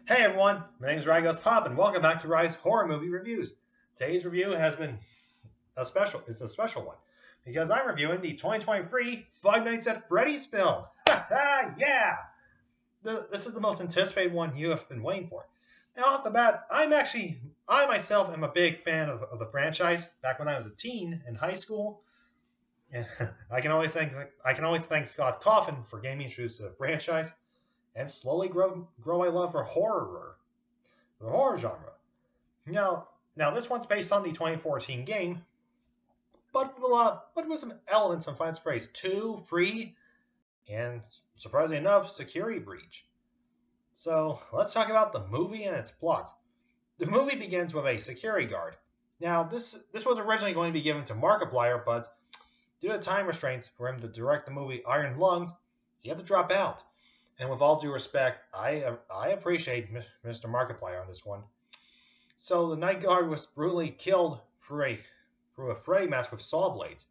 Hey everyone, my name is Poppin. Welcome back to Rise Horror Movie Reviews. Today's review has been it's a special one because I'm reviewing the 2023 Five Nights at Freddy's film. Yeah! This is the most anticipated one you have been waiting for. Now, off the bat, I myself am a big fan of the franchise. Back when I was a teen in high school, and I can always thank Scott Coffin for getting me introduced to the franchise and slowly grow my love for the horror genre. Now this one's based on the 2014 game, but with some elements from Five Nights at Freddy's 2, 3, and surprisingly enough, Security Breach. So let's talk about the movie and its plot. The movie begins with a security guard. Now this was originally going to be given to Markiplier, but due to time restraints for him to direct the movie Iron Lungs, he had to drop out. And with all due respect, I appreciate Mr. Markiplier on this one. So the night guard was brutally killed through a Freddy mask with saw blades.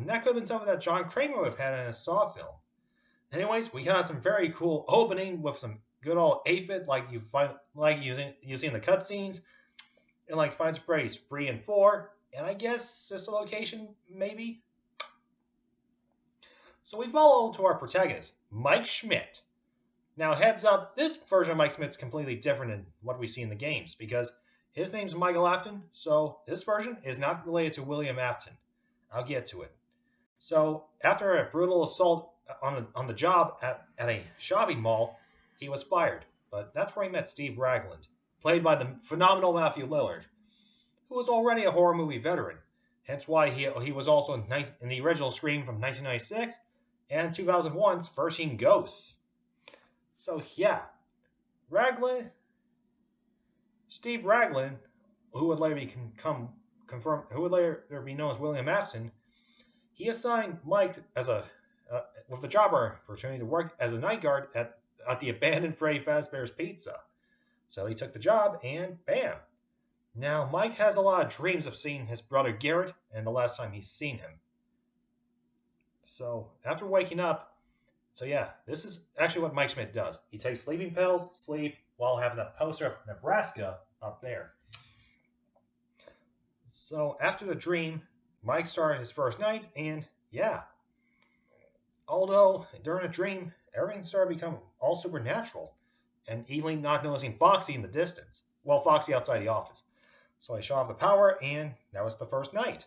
That could have been something that John Kramer would have had in a Saw film. Anyways, we got some very cool opening with some good old 8-bit like you see in the cutscenes, and like Five Nights at Freddy's 3 and 4, and I guess sister location maybe. So we follow to our protagonist, Mike Schmidt. Now, heads up, this version of Mike Schmidt's completely different than what we see in the games because his name's Michael Afton, so this version is not related to William Afton. I'll get to it. So, after a brutal assault on the job at a shopping mall, he was fired. But that's where he met Steve Ragland, played by the phenomenal Matthew Lillard, who was already a horror movie veteran. Hence why he was also in the original Scream from 1996 and 2001's First Seen Ghosts. So yeah, Steve Ragland, who would later be known as William Afton, he assigned Mike with the job opportunity to work as a night guard at the abandoned Freddy Fazbear's Pizza. So he took the job, and bam! Now Mike has a lot of dreams of seeing his brother Garrett, and the last time he's seen him. So after waking up. So yeah, this is actually what Mike Schmidt does. He takes sleeping pills, sleep, while having a poster of Nebraska up there. So after the dream, Mike started his first night, and yeah. Although, during the dream, everything started to become all supernatural, and Evelyn not noticing Foxy in the distance. Well, Foxy outside the office. So I shut off the power, and that was the first night.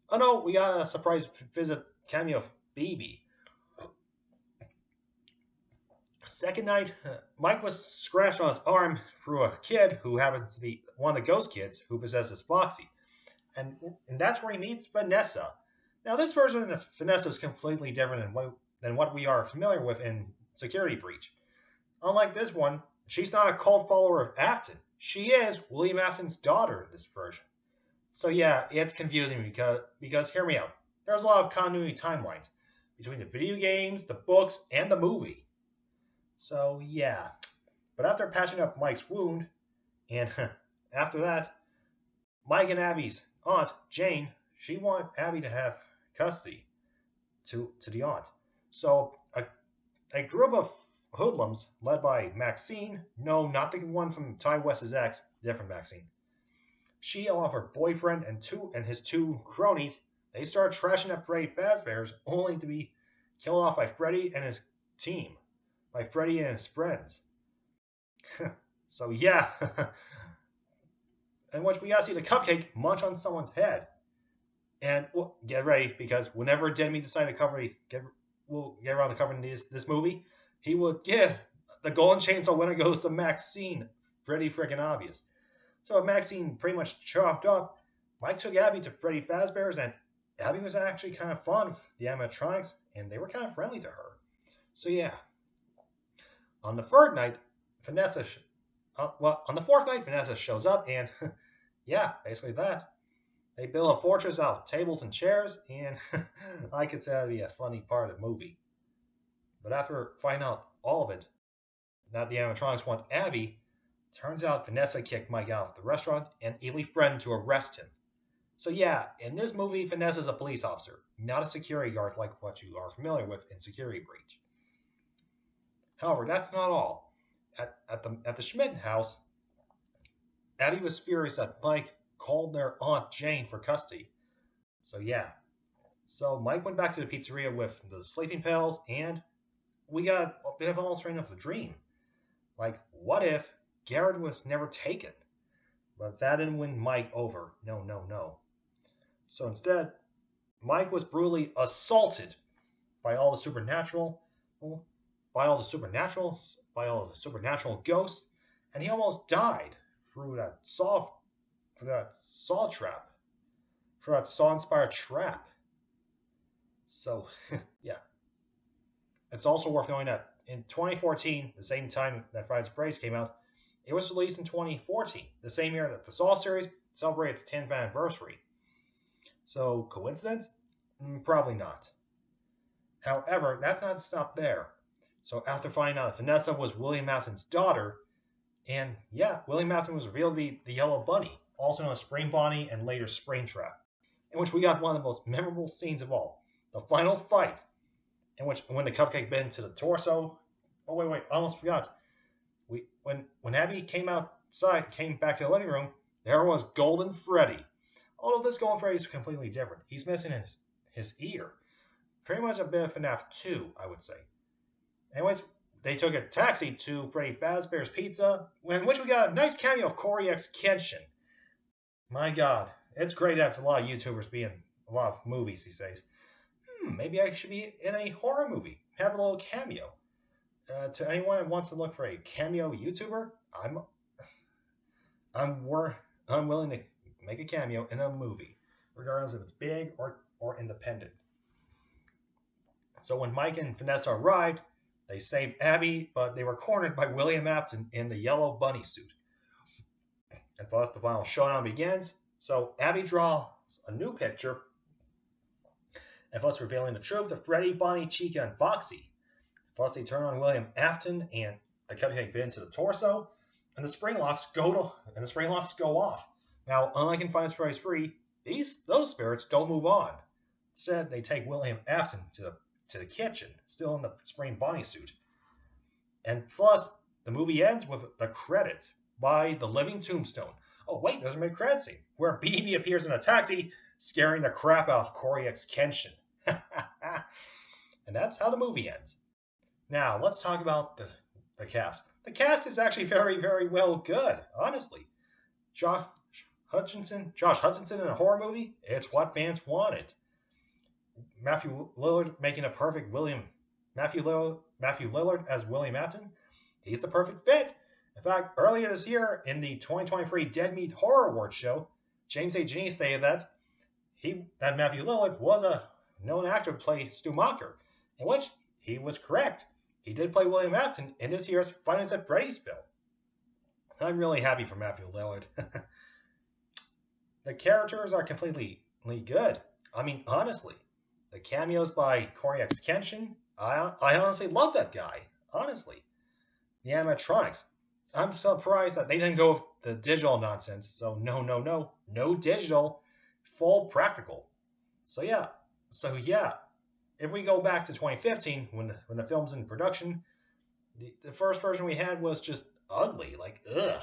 Oh no, we got a surprise visit cameo of BB. Second night, Mike was scratched on his arm through a kid who happens to be one of the ghost kids who possesses Foxy. And that's where he meets Vanessa. Now, this version of Vanessa is completely different than what we are familiar with in Security Breach. Unlike this one, she's not a cult follower of Afton. She is William Afton's daughter in this version. So yeah, it's confusing because hear me out. There's a lot of continuity timelines between the video games, the books, and the movie. So yeah, but after patching up Mike's wound, and after that, Mike and Abby's aunt, Jane, she wanted Abby to have custody to the aunt. So a group of hoodlums led by Maxine, no, not the one from Ty West's ex, different Maxine. She, along with her boyfriend and his two cronies, they start trashing up Freddy Fazbear's, only to be killed off by Freddy and his team. By Freddy and his friends. So yeah. In which we gotta see the cupcake munch on someone's head. And well, get ready, because whenever Demi decided to we'll get around to covering this movie, he would give the golden chainsaw winner goes to Maxine. Pretty freaking obvious. So with Maxine pretty much chopped up, Mike took Abby to Freddy Fazbear's, and Abby was actually kind of fond of the animatronics, and they were kind of friendly to her. So yeah. On the third night, on the fourth night, Vanessa shows up, and yeah, basically that. They build a fortress out of tables and chairs, and I could say that'd be a funny part of the movie. But after finding out all of it, that the animatronics want Abby, turns out Vanessa kicked Mike out of the restaurant and Ely threatened to arrest him. So yeah, in this movie, Vanessa's a police officer, not a security guard like what you are familiar with in Security Breach. However, that's not all. At the Schmidt house, Abby was furious that Mike called their aunt Jane for custody. So yeah, so Mike went back to the pizzeria with the sleeping pills, and we got a bit of an altering of the dream. Like, what if Garrett was never taken? But that didn't win Mike over. No, no, no. So instead, Mike was brutally assaulted by all the supernatural, by all the supernatural ghosts, and he almost died through that saw trap, for that saw-inspired trap. So, yeah, it's also worth knowing that in 2014, the same time that Fridays Praise came out, it was released in 2014, the same year that the Saw series celebrated its 10th anniversary. So, coincidence? Probably not. However, that's not to stop there. So, after finding out that Vanessa was William Afton's daughter, and yeah, William Afton was revealed to be the Yellow Bunny, also known as Spring Bonnie and later Springtrap, in which we got one of the most memorable scenes of all, the final fight, in which when the cupcake bit into the torso. Oh wait, I almost forgot. When Abby came back to the living room, there was Golden Freddy. Although this Golden Freddy is completely different. He's missing his ear. Pretty much a bit of FNAF 2, I would say. Anyways, they took a taxi to Freddy Fazbear's Pizza, in which we got a nice cameo of Corey X. Kenshin. My God, it's great to have a lot of YouTubers be in a lot of movies these days. Maybe I should be in a horror movie, have a little cameo. To anyone that wants to look for a cameo YouTuber, I'm willing to make a cameo in a movie, regardless if it's big or independent. So when Mike and Vanessa arrived, they saved Abby, but they were cornered by William Afton in the yellow bunny suit. And thus the final showdown begins. So Abby draws a new picture, and thus revealing the truth to Freddy, Bonnie, Chica, and Foxy. Plus, they turn on William Afton, and the cupcake bit into the torso, and the spring locks go off. Now, unlike in Five Freddy's Free, those spirits don't move on. Instead, they take William Afton to the kitchen, still in the spring Bonnie suit. And plus, the movie ends with the credits by The Living Tombstone. Oh wait, there's a mid-credit scene where BB appears in a taxi, scaring the crap out of Corey X. Kenshin. And that's how the movie ends. Now, let's talk about the cast. The cast is actually very, very well good, honestly. Josh Hutcherson in a horror movie, it's what fans wanted. Matthew Lillard making a perfect Matthew Lillard as William Afton, he's the perfect fit. In fact, earlier this year in the 2023 Dead Meat Horror Awards show, James A. Genie stated that Matthew Lillard was a known actor to play Stu Macher, in which he was correct. He did play William Afton in this year's Five Nights at Freddy's film. I'm really happy for Matthew Lillard. The characters are completely good. I mean, honestly, the cameos by Corey X. Kenshin, I honestly love that guy. Honestly. The animatronics. I'm surprised that they didn't go with the digital nonsense. So no digital, full practical. So yeah. If we go back to 2015, when the film's in production, the first version we had was just ugly, like ugh.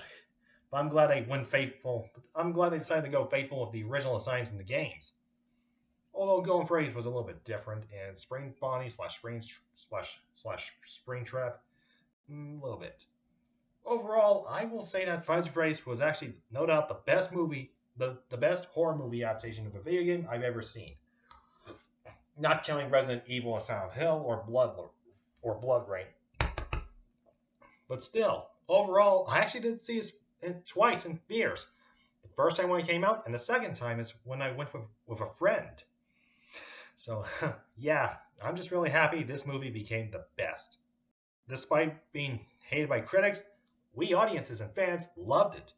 But I'm glad they went faithful. I'm glad they decided to go faithful with the original designs from the games. Although Golden Freddy's was a little bit different, and Spring Bonnie Spring Trap, a little bit. Overall, I will say that Five Nights at Freddy's was actually no doubt the best movie, the best horror movie adaptation of a video game I've ever seen. Not counting Resident Evil and Silent Hill or Blood Rain. But still, overall, I actually did see it twice in theaters. The first time when it came out, and the second time is when I went with a friend. So, yeah, I'm just really happy this movie became the best. Despite being hated by critics, we audiences and fans loved it.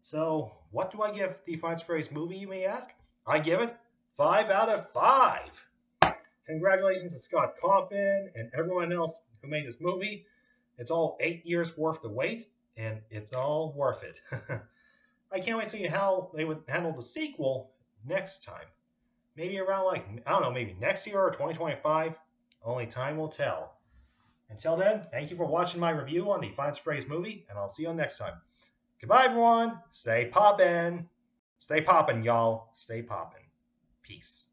So, what do I give the Five Nights at Freddy's movie, you may ask? I give it 5 out of 5. Congratulations to Scott Coffin and everyone else who made this movie. It's all 8 years worth of wait, and it's all worth it. I can't wait to see how they would handle the sequel next time. Maybe around maybe next year or 2025. Only time will tell. Until then, thank you for watching my review on the Five Nights at Freddy's movie, and I'll see you on next time. Goodbye, everyone. Stay poppin'. Stay poppin', y'all. Stay poppin'. Peace.